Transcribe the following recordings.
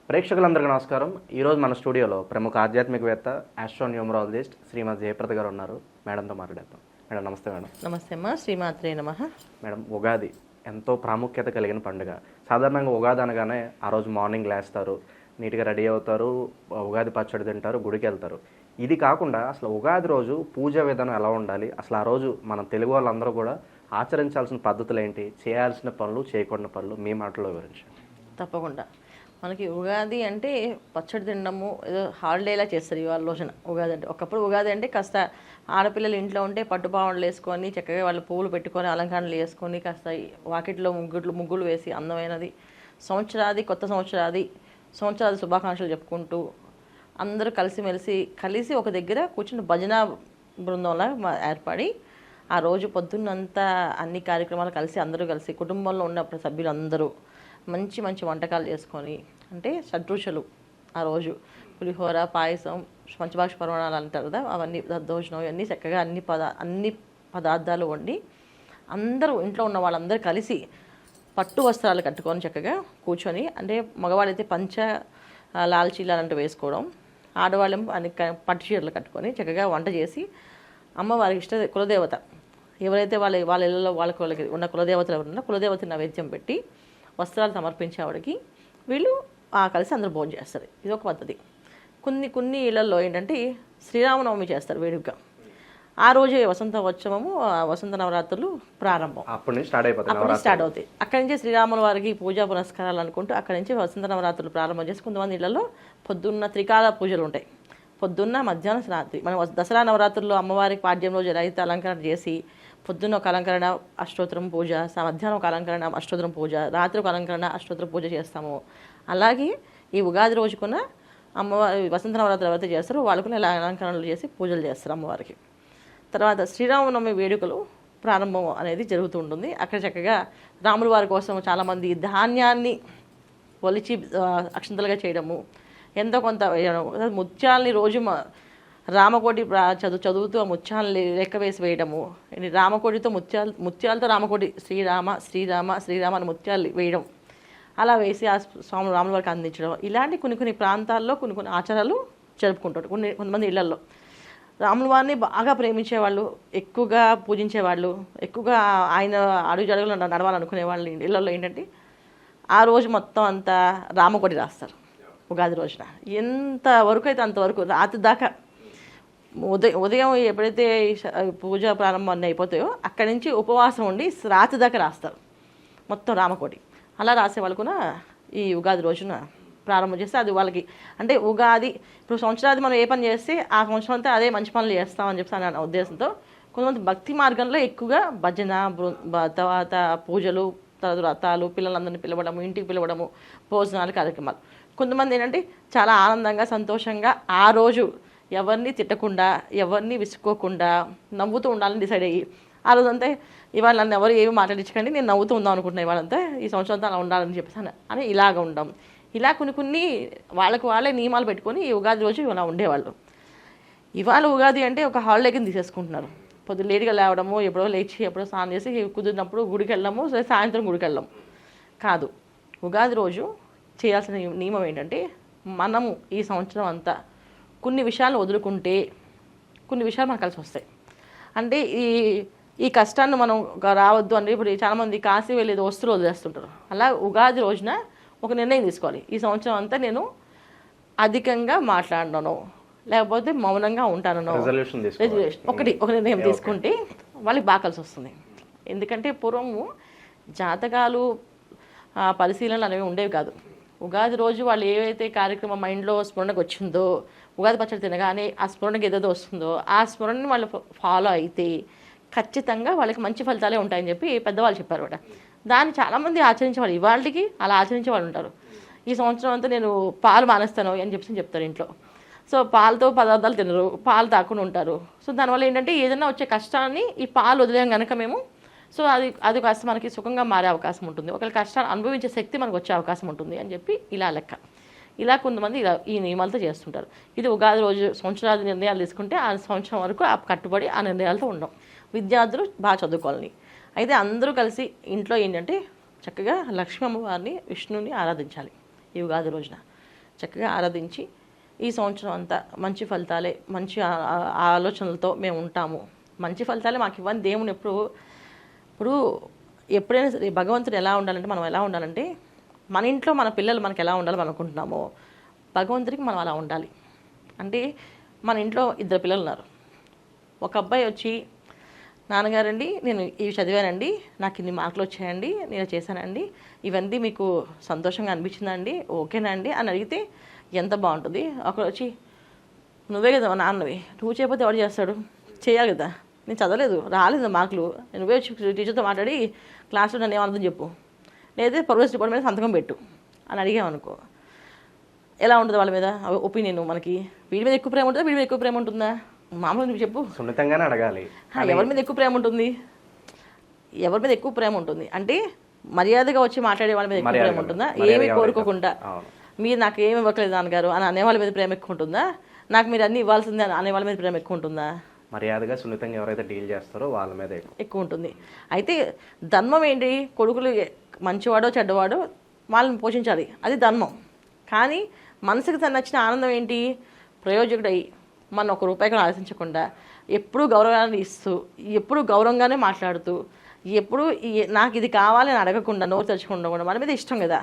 ప్రేక్షకులందరికీ నమస్కారం. ఈరోజు మన స్టూడియోలో ప్రముఖ ఆధ్యాత్మికవేత్త, ఆస్ట్రోన్యూమరాలజిస్ట్ శ్రీమతి జయప్రద గారు ఉన్నారు. మేడంతో మాట్లాడేద్దాం. మేడం నమస్తే. మేడం నమస్తే అమ్మా. శ్రీమాత్రే నమః. మేడం, ఉగాది ఎంతో ప్రాముఖ్యత కలిగిన పండుగ. సాధారణంగా ఉగాది అనగానే ఆ రోజు మార్నింగ్ లేస్తారు, నీట్గా రెడీ అవుతారు, ఉగాది పచ్చడి తింటారు, గుడికి వెళ్తారు. ఇది కాకుండా అసలు ఉగాది రోజు పూజా విధానం ఎలా ఉండాలి, అసలు ఆ రోజు మనం తెలుగు వాళ్ళందరూ కూడా ఆచరించాల్సిన పద్ధతులు ఏంటి, చేయాల్సిన పనులు, చేయకూడని పనులు మీ మాటల్లో వివరించండి. తప్పకుండా. మనకి ఉగాది అంటే పచ్చడి తినడము ఏదో హాలిడేలా చేస్తారు ఇవాళ రోజున. ఉగాది అంటే ఒకప్పుడు ఉగాది అంటే కాస్త ఆడపిల్లలు ఇంట్లో ఉంటే పట్టుపావడలు వేసుకొని చక్కగా వాళ్ళు పువ్వులు పెట్టుకొని అలంకరణలు వేసుకొని కాస్త వాకిట్లో ముగ్గులు వేసి అందమైనది కొత్త సంవత్సరాది శుభాకాంక్షలు చెప్పుకుంటూ అందరూ కలిసి ఒక దగ్గర కూర్చుని భజన బృందంలా ఏర్పడి ఆ రోజు పొద్దున్నంతా అన్ని కార్యక్రమాలు అందరూ కలిసి కుటుంబంలో ఉన్న సభ్యులందరూ మంచి మంచి వంటకాలు చేసుకొని, అంటే షడ్రుచులు ఆ రోజు పులిహోర, పాయసం, పంచభాక్ష పర్వణాలు అంటారు కదా, అవన్నీ దద్దోజనం, ఇవన్నీ చక్కగా అన్ని పదార్థాలు వండి అందరూ ఇంట్లో ఉన్న వాళ్ళందరూ కలిసి పట్టు వస్త్రాలు కట్టుకొని చక్కగా కూర్చొని, అంటే మగవాళ్ళైతే లాల్చీలు అలాంటివి వేసుకోవడం, ఆడవాళ్ళేమో అన్ని పట్టు చీరలు కట్టుకొని చక్కగా వంట చేసి అమ్మవారికి కులదేవత ఎవరైతే వాళ్ళ ఇళ్ళలో వాళ్ళకి ఉన్న కులదేవతలు ఎవరున్నా కులదేవత నైవేద్యం పెట్టి వస్త్రాలు సమర్పించేవాడికి వీళ్ళు కలిసి అందరూ భోజనం చేస్తారు. ఇది ఒక పద్ధతి. కొన్ని ఇళ్లలో ఏంటంటే శ్రీరామనవమి చేస్తారు వేడుకగా. ఆ రోజే వసంత నవరాత్రులు ప్రారంభం అప్పటి నుంచి స్టార్ట్ అవుతాయి. అక్కడి నుంచి శ్రీరాముల వారికి పూజా పునస్కారాలు అనుకుంటూ అక్కడి నుంచి వసంత నవరాత్రులు ప్రారంభం చేసి కొంతమంది ఇళ్లలో పొద్దున్న త్రికాల పూజలు ఉంటాయి. పొద్దున్న, మధ్యాహ్నం, రాత్రి. మనం దసరా నవరాత్రుల్లో అమ్మవారికి పాడ్యం రోజు ఎలా అయితే అలంకరణ చేసి పొద్దున్న ఒక అలంకరణ అష్టోత్తరం పూజ, మధ్యాహ్నం ఒక అలంకరణ అష్టోత్తరం పూజ, రాత్రి ఒక అలంకరణ అష్టోత్తరం పూజ చేస్తాము. అలాగే ఈ ఉగాది రోజుకున్న అమ్మవారి వసంత నవరాత్రులు ఎవరైతే చేస్తారో వాళ్ళకున్న ఇలా అలంకరణలు చేసి పూజలు చేస్తారు అమ్మవారికి. తర్వాత శ్రీరామనవమి వేడుకలు ప్రారంభం అనేది జరుగుతూ ఉంటుంది. అక్కడ చక్కగా రాముల వారి కోసం చాలామంది ధాన్యాన్ని ఒలిచి అక్షంతలుగా చేయడము, ఎంతో కొంత ముత్యాలని రోజు రామకోటి చదువుతూ ఆ ముత్యాలని లెక్క వేసి వేయడము, రామకోటితో ముత్యాలతో రామకోటి శ్రీరామ అని ముత్యాలు వేయడం, అలా వేసి ఆ స్వామి రాముల వారికి అందించడం, ఇలాంటి కొన్ని ప్రాంతాల్లో కొన్ని ఆచారాలు జరుపుకుంటారు. కొంతమంది ఇళ్లలో రాముల వారిని బాగా ప్రేమించేవాళ్ళు, ఎక్కువగా పూజించేవాళ్ళు, ఎక్కువగా ఆయన అడుగు జడుగులో నడవాలనుకునే వాళ్ళు ఇళ్లలో ఏంటంటే ఆ రోజు మొత్తం అంతా రామకోటి రాస్తారు. ఉగాది రోజున ఎంతవరకు అయితే అంతవరకు రాత్రి దాకా ఉదయం ఎప్పుడైతే పూజ ప్రారంభం అన్నీ అయిపోతాయో అక్కడి నుంచి ఉపవాసం ఉండి రాత్రి దాకా రాస్తారు మొత్తం రామకోటి. అలా రాసే వాళ్ళు కూడా ఈ ఉగాది రోజున ప్రారంభం చేస్తే అది వాళ్ళకి అంటే ఉగాది ఇప్పుడు సంవత్సరాది మనం ఏ పని చేస్తే ఆ సంవత్సరం అంతా అదే మంచి పనులు చేస్తామని చెప్పి అనే ఉద్దేశంతో కొంతమంది భక్తి మార్గంలో ఎక్కువగా భజన, తర్వాత పూజలు, తర్వాత వ్రతాలు, పిల్లలందరినీ పిలవడము, ఇంటికి పిలవడము, భోజనాలు, కార్యక్రమాలు. కొంతమంది ఏంటంటే చాలా ఆనందంగా సంతోషంగా ఆ రోజు ఎవరిని తిట్టకుండా ఎవరిని విసుకోకుండా నవ్వుతూ ఉండాలని డిసైడ్ అయ్యి ఆ రోజంతా ఇవాళ నన్ను ఎవరు ఏమి మాట్లాడించకండి, నేను నవ్వుతూ ఉందాం అనుకుంటున్నా ఇవాళంతా ఈ సంవత్సరంతో అలా ఉండాలని చెప్పేసి అని ఇలాగ ఉండం. ఇలా కొన్ని వాళ్ళే నియమాలు పెట్టుకొని ఈ ఉగాది రోజు ఇలా ఉండేవాళ్ళు. ఇవాళ ఉగాది అంటే ఒక హాలిడే కింద తీసేసుకుంటున్నారు. పొద్దున్న లేట్గా లేవడము, ఎప్పుడో లేచి ఎప్పుడో స్నానం చేసి కుదిరినప్పుడు గుడికి వెళ్ళడము, సాయంత్రం గుడికి వెళ్ళడం కాదు. ఉగాది రోజు చేయాల్సిన నియమం ఏంటంటే మనము ఈ సంవత్సరం అంతా కొన్ని విషయాలను వదులుకుంటే కొన్ని విషయాలు మనకు కలిసి వస్తాయి. అంటే ఈ కష్టాన్ని మనం రావద్దు అంటే ఇప్పుడు చాలామంది కాశీ వెళ్ళేది వస్తువులు వదిలేస్తుంటారు. అలా ఉగాది రోజున ఒక నిర్ణయం తీసుకోవాలి. ఈ సంవత్సరం అంతా నేను అధికంగా మాట్లాడను, లేకపోతే మౌనంగా ఉంటానో ఒక నిర్ణయం తీసుకుంటే వాళ్ళకి బాగా కలిసి వస్తుంది. ఎందుకంటే పూర్వము జాతకాలు పరిశీలనలు అనేవి ఉండేవి కాదు. ఉగాది రోజు వాళ్ళు ఏవైతే కార్యక్రమం మైండ్లో స్మరణకు వచ్చిందో, ఉగాది పచ్చడి తినగానే ఆ స్మరణకి ఏదైతే వస్తుందో ఆ స్మరణని వాళ్ళు ఫాలో అయితే ఖచ్చితంగా వాళ్ళకి మంచి ఫలితాలే ఉంటాయని చెప్పి పెద్దవాళ్ళు చెప్పారు కూడా. దాన్ని చాలామంది ఆచరించేవాళ్ళు, ఇవాళకి అలా ఆచరించే వాళ్ళు ఉంటారు. ఈ సంవత్సరం అంతా నేను పాలు మానేస్తాను అని చెప్పి చెప్తారు ఇంట్లో. సో పాలతో పదార్థాలు తినరు, పాలు తాకుండా ఉంటారు. సో దానివల్ల ఏంటంటే ఏదైనా వచ్చే కష్టాన్ని ఈ పాలు వదిలేం కనుక మేము సో అది కాస్త మనకి సుఖంగా మారే అవకాశం ఉంటుంది, ఒకవేళ కష్టాన్ని అనుభవించే శక్తి మనకు వచ్చే అవకాశం ఉంటుంది అని చెప్పి ఇలా లెక్క. ఇలా కొంతమంది ఈ నియమాలతో చేస్తుంటారు. ఇది ఉగాది రోజు సంవత్సరాది నిర్ణయాలు తీసుకుంటే ఆ సంవత్సరం వరకు ఆ కట్టుబడి ఆ నిర్ణయాలతో ఉండం. విద్యార్థులు బాగా చదువుకోవాలని అయితే అందరూ కలిసి ఇంట్లో ఏంటంటే చక్కగా లక్ష్మీ అమ్మవారిని, విష్ణుని ఆరాధించాలి ఈ ఉగాది రోజున. చక్కగా ఆరాధించి ఈ సంవత్సరం అంతా మంచి ఫలితాలే, మంచి ఆలోచనలతో మేము ఉంటాము, మంచి ఫలితాలే మాకు ఇవ్వని దేవుని ఇప్పుడు ఎప్పుడైనా సరే భగవంతుడు ఎలా ఉండాలంటే, మనం ఎలా ఉండాలంటే మన ఇంట్లో మన పిల్లలు మనకు ఎలా ఉండాలి మనం అనుకుంటున్నామో భగవంతుడికి మనం అలా ఉండాలి. అంటే మన ఇంట్లో 2 పిల్లలు ఉన్నారు. ఒక అబ్బాయి వచ్చి, నాన్నగారండి నేను ఇవి చదివానండి, నాకు ఇన్ని మార్కులు వచ్చాయండి, నేను చేశానండి, ఇవన్నీ మీకు సంతోషంగా అనిపించిందండి, ఓకేనా అండి అని అడిగితే ఎంత బాగుంటుంది. ఒకరు వచ్చి, నువ్వే కదా మా నాన్నవి, నువ్వు చేయకపోతే ఎవరు చేస్తాడు, చేయాలి కదా, నేను చదవలేదు రాలేదు మార్కులు, నువ్వే వచ్చి టీచర్తో మాట్లాడి క్లాస్లో నన్ను ఏమర్థం చెప్పు, లేదా ప్రోగ్రెస్ రిపోర్ట్ మీద సంతకం పెట్టు అని అడిగామనుకో, ఎలా ఉంటుంది వాళ్ళ మీద ఒపీనియన్? మనకి వీడి మీద ఎక్కువ ప్రేమ ఉంటుందా, వీడి మీద ఎక్కువ ప్రేమ ఉంటుందా? మామూలుగా నువ్వు చెప్పు. సున్నితంగానే అడగాలి. ఎవరి మీద ఎక్కువ ప్రేమ ఉంటుంది? ఎవరి మీద ఎక్కువ ప్రేమ ఉంటుంది అంటే మర్యాదగా వచ్చి మాట్లాడే వాళ్ళ మీద ఎక్కువ ప్రేమ ఉంటుందా? ఏమీ కోరుకోకుండా మీరు నాకు ఏమి ఇవ్వట్లేదు నాన్నగారు అని అనే వాళ్ళ మీద ప్రేమ ఎక్కువ ఉంటుందా? నాకు మీరు అన్నీ ఇవ్వాల్సిందే అనే వాళ్ళ మీద ప్రేమ ఎక్కువ ఉంటుందా? మర్యాదగా సున్నితంగా ఎవరైతే డీల్ చేస్తారో వాళ్ళ మీద ఎక్కువ ఉంటుంది. అయితే ధర్మం ఏంటి? కొడుకులు మంచివాడో చెడ్డవాడో వాళ్ళని పోషించాలి, అది ధర్మం. కానీ మనసుకి తను నచ్చిన ఆనందం ఏంటి? ప్రయోజకుడై మన 1 రూపాయి కూడా ఆలోచించకుండా ఎప్పుడూ గౌరవాన్ని ఇస్తూ, ఎప్పుడూ గౌరవంగానే మాట్లాడుతూ, ఎప్పుడు నాకు ఇది కావాలని అడగకుండా, నోరు తెచ్చుకుండా కూడా మన మీద ఇష్టం కదా.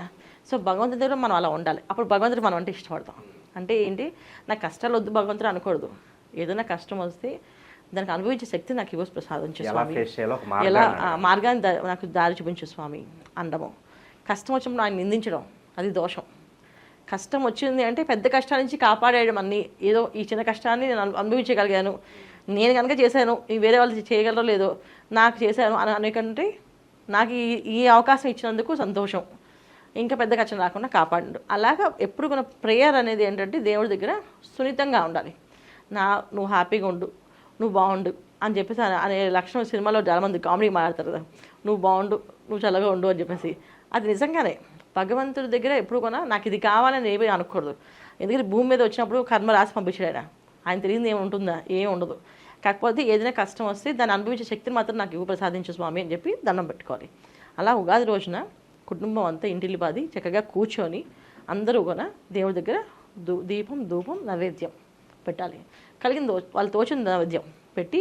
సో భగవంతుడి దగ్గర మనం అలా ఉండాలి. అప్పుడు భగవంతుడు మనం అంటే ఇష్టపడతాం. అంటే ఏంటి, నాకు కష్టాలు వద్దు భగవంతుడు అనకూడదు. ఏదైనా కష్టం వస్తే దానికి అనుభవించే శక్తి నాకు ఇవ్వ ప్రసాదించు స్వామి, ఎలా మార్గాన్ని నాకు దారి చూపించు స్వామి అనడము. కష్టం వచ్చినప్పుడు ఆయన నిందించడం అది దోషం. కష్టం వచ్చింది అంటే పెద్ద కష్టాల నుంచి కాపాడేయడం. అన్నీ ఏదో ఈ చిన్న కష్టాన్ని నేను అనుభవించగలిగాను, నేను కనుక చేశాను, వేరే వాళ్ళు చేయగలరో లేదో, నాకు చేశాను అని అనేకంటే నాకు ఈ అవకాశం ఇచ్చినందుకు సంతోషం, ఇంకా పెద్ద కష్టం రాకుండా కాపాడు. అలాగా ఎప్పుడు కూడా ప్రేయర్ అనేది ఏంటంటే దేవుడి దగ్గర సున్నితంగా ఉండాలి. నువ్వు హ్యాపీగా ఉండు, నువ్వు బాగుండు అని చెప్పేసి అనే లక్షణం సినిమాలో చాలామంది కామెడీ మాట్లాడతారు కదా, నువ్వు బాగుండు, నువ్వు చల్లగా ఉండు అని చెప్పేసి. అది నిజంగానే భగవంతుడి దగ్గర ఎప్పుడు కూడా నాకు ఇది కావాలని ఏమీ అనకూడదు. ఎందుకంటే భూమి మీద వచ్చినప్పుడు కర్మ రాసి పంపించాడు ఆయన తెలియదు ఏమి ఉంటుందా, ఏమి ఉండదు. కాకపోతే ఏదైనా కష్టం వస్తే దాన్ని అనుభవించే శక్తిని మాత్రం నాకు ఇవ్వ ప్రసాదించు స్వామి అని చెప్పి దండం పెట్టుకోవాలి. అలా ఉగాది రోజున కుటుంబం అంతా ఇంటిల్లి బాది చక్కగా కూర్చొని అందరూ కూడా దేవుడి దగ్గర దీపం ధూపం నైవేద్యం పెట్టాలి. కలిగిన వాళ్ళు తోచిన నైవేద్యం పెట్టి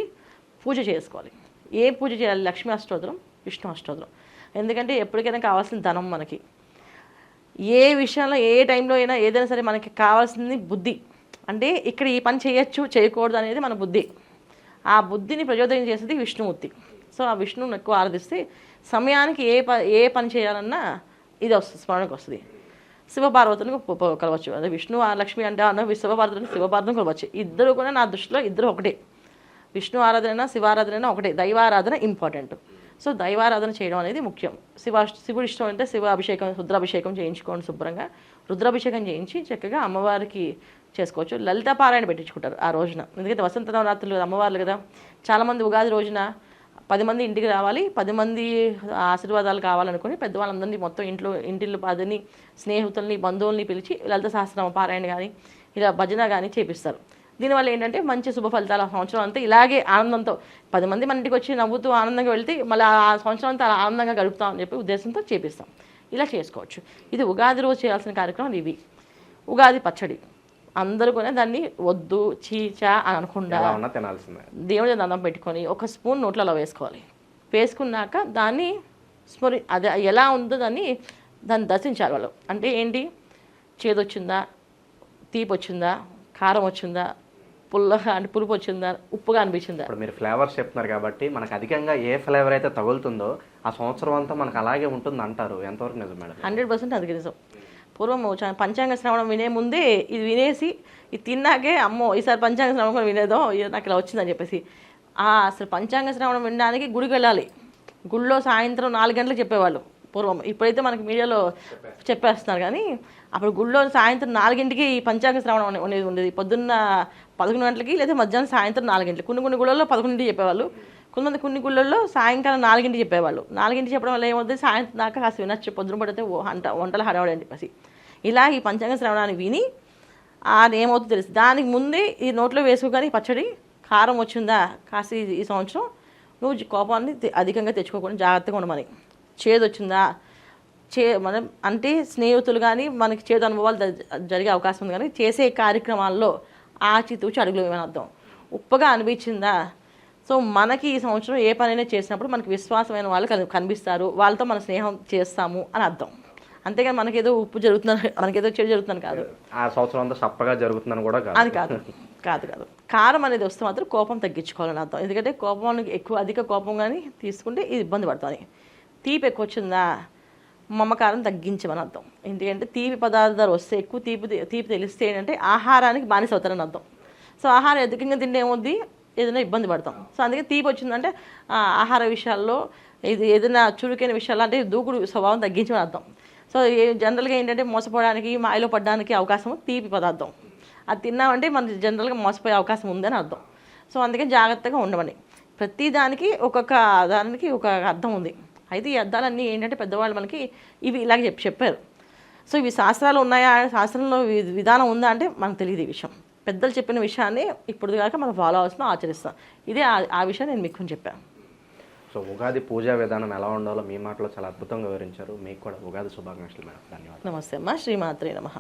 పూజ చేసుకోవాలి. ఏ పూజ చేయాలి? లక్ష్మీ అష్టోత్తరం, విష్ణు అష్టోత్తరం. ఎందుకంటే ఎప్పటికైనా కావాల్సిన ధనం మనకి. ఏ విషయంలో ఏ టైంలో అయినా ఏదైనా సరే మనకి కావాల్సింది బుద్ధి. అంటే ఇక్కడ ఈ పని చేయొచ్చు చేయకూడదు అనేది మన బుద్ధి. ఆ బుద్ధిని ప్రచోదనం చేసేది విష్ణుమూర్తి. సో ఆ విష్ణువుని ఎక్కువ ఆరాధిస్తే సమయానికి ఏ పని చేయాలన్నా ఇది వస్తుంది, స్మరణకు వస్తుంది. శివపార్వతులకు కలవచ్చు. అదే విష్ణు లక్ష్మి అంటే అన్న శివపార్వతులను శివపార్వతం కలవచ్చు. ఇద్దరు కూడా నా దృష్టిలో ఇద్దరు ఒకటే. విష్ణు ఆరాధన శివారాధన ఒకటే. దైవారాధన ఇంపార్టెంట్. సో దైవారాధన చేయడం అనేది ముఖ్యం. శివుడు ఇష్టం అంటే శివ అభిషేకం, రుద్రాభిషేకం చేయించుకోండి శుభ్రంగా. రుద్రాభిషేకం చేయించి చక్కగా అమ్మవారికి చేసుకోవచ్చు. లలిత పారాయణ పెట్టించుకుంటారు ఆ రోజున. ఎందుకంటే వసంత నవరాత్రులు అమ్మవార్లు కదా. చాలామంది ఉగాది రోజున 10 మంది ఇంటికి రావాలి, 10 మంది ఆశీర్వాదాలు కావాలనుకుని పెద్దవాళ్ళందరినీ మొత్తం ఇంటిల్లు 10ని స్నేహితుల్ని బంధువుల్ని పిలిచి లలిత సహస్రనామ పారాయణ కానీ ఇలా భజన కానీ చేపిస్తారు. దీనివల్ల ఏంటంటే మంచి శుభ ఫలితాలు. ఆ సంవత్సరం అంతా ఇలాగే ఆనందంతో 10 మంది మన ఇంటికి వచ్చి నవ్వుతూ ఆనందంగా వెళ్తే మళ్ళీ ఆ సంవత్సరం అంతా ఆనందంగా గడుపుతామని చెప్పి ఉద్దేశంతో చేపిస్తాం. ఇలా చేసుకోవచ్చు. ఇది ఉగాది రోజు చేయాల్సిన కార్యక్రమాలు ఇవి. ఉగాది పచ్చడి అందరూ కూడా దాన్ని వద్దు చీచా అని అనకుండా దేవుడి దండం పెట్టుకొని 1 స్పూన్ నోట్లలో వేసుకోవాలి. వేసుకున్నాక దాన్ని అదే ఎలా ఉందో దాన్ని దర్శించాలి వాళ్ళు. అంటే ఏంటి, చేదొచ్చిందా, తీపి వచ్చిందా, కారం వచ్చిందా, పుల్లగా అంటే పులుపు వచ్చిందా, ఉప్పుగా అనిపించిందా. ఇప్పుడు మీరు ఫ్లేవర్స్ చెప్తున్నారు కాబట్టి మనకు అధికంగా ఏ ఫ్లేవర్ అయితే తగులుతుందో ఆ సంవత్సరం అంతా మనకు అలాగే ఉంటుంది అంటారు. ఎంతవరకు నిజం మేడం? 100% అది నిజం. పూర్వం పంచాంగ శ్రవణం వినే ముందే ఇది వినేసి ఇది తిన్నాకే అమ్మో ఈసారి పంచాంగ శ్రవణం కూడా వినేదో నాకు ఇలా వచ్చిందని చెప్పేసి అసలు పంచాంగ శ్రవణం వినడానికి గుడికి వెళ్ళాలి. గుడిలో సాయంత్రం 4 గంటలకు చెప్పేవాళ్ళు పూర్వం. ఇప్పుడైతే మనకి మీడియాలో చెప్పేస్తున్నారు. కానీ అప్పుడు గుడిలో సాయంత్రం 4 గంటలకి ఈ పంచాంగ శ్రవణం అనేది ఉండేది. పొద్దున్న 11 గంటలకి లేదా మధ్యాహ్నం సాయంత్రం 4 గంటలకి. కొన్ని గుళ్ళల్లో 11 చెప్పేవాళ్ళు. కొన్ని గుళ్ళల్లో సాయంకాలం 4 గంటలకి చెప్పేవాళ్ళు. 4 గంటలకి చెప్పడం వల్ల ఏమవుతుంది, సాయంత్రం దాకా కాస్త వినొచ్చు, పొద్దున పడితే వంటలు హడావడి అని చెప్పేసి ఇలా ఈ పంచాంగ శ్రవణాన్ని విని ఏమవుతుందో తెలుసు. దానికి ముందే ఈ నోట్లో వేసుకోగానే పచ్చడి కారం వచ్చిందా, కాస్త ఈ సంవత్సరం నువ్వు కోపాన్ని అధికంగా తెచ్చుకోకుండా జాగ్రత్తగా ఉండమని. చేదు వచ్చిందా, మనం అంటే స్నేహితులు కానీ మనకి చేదు అనుభవాలు జరిగే అవకాశం ఉంది, కానీ చేసే కార్యక్రమాల్లో ఆచితూచి అడుగులు ఏమని అర్థం. ఉప్పగా అనిపించిందా, సో మనకి ఈ సంవత్సరం ఏ పనైనా చేసినప్పుడు మనకి విశ్వాసమైన వాళ్ళు కనిపిస్తారు, వాళ్ళతో మన స్నేహం చేస్తాము అని అర్థం. అంతేగాని మనకేదో ఉప్పు జరుగుతుందని, మనకేదో చెడు జరుగుతుందని కాదు. ఆ సంవత్సరం అంతా సప్పగా జరుగుతుందని కూడా కాదు. అది కాదు కాదు కాదు కారం అనేది వస్తే మాత్రం కోపం తగ్గించుకోవాలని అర్థం. ఎందుకంటే కోపానికి అధిక కోపం కానీ తీసుకుంటే ఇది ఇబ్బంది పడుతుంది. తీపి ఎక్కువ వచ్చిందా, మమకారం తగ్గించమని అర్థం. ఎందుకంటే తీపి పదార్థాలు వస్తే ఎక్కువ తీపి తెలిస్తే ఏంటంటే ఆహారానికి బానిస అవుతారని అర్థం. సో ఆహారం అధికంగా తింటే ఏమవుద్ది, ఏదైనా ఇబ్బంది పడతాం. సో అందుకే తీపి వచ్చిందంటే ఆహార విషయాల్లో ఇది ఏదైనా చురుకైన విషయాల్లో అంటే దూకుడు స్వభావం తగ్గించమని అర్థం. సో జనరల్గా ఏంటంటే మోసపోవడానికి, మాయలో పడడానికి అవకాశం తీపి పదార్థం. అది తిన్నామంటే మనకి జనరల్గా మోసపోయే అవకాశం ఉందని అర్థం. సో అందుకని జాగ్రత్తగా ఉండమని. ప్రతి దానికి ఒక్కొక్క దానికి ఒక అర్థం ఉంది. అయితే ఈ అర్థాలన్నీ ఏంటంటే పెద్దవాళ్ళు మనకి ఇవి ఇలాగ చెప్పారు. సో ఇవి శాస్త్రాలు ఉన్నాయా, శాస్త్రంలో విధానం ఉందా అంటే మనకు తెలియదు ఈ విషయం. పెద్దలు చెప్పిన విషయాన్ని ఇప్పుడు కాక మనం ఫాలో అవ్వాల్సిన ఆచరిస్తాం. ఇదే ఆ విషయం నేను మీకు చెప్పాను. సో ఉగాది పూజా విధానం ఎలా ఉండాలో మీ మాటలో చాలా అద్భుతంగా వివరించారు. మీకు కూడా ఉగాది శుభాకాంక్షలు మేడం. ధన్యవాదాలు. నమస్తే అమ్మ. శ్రీమాత్రే నమః.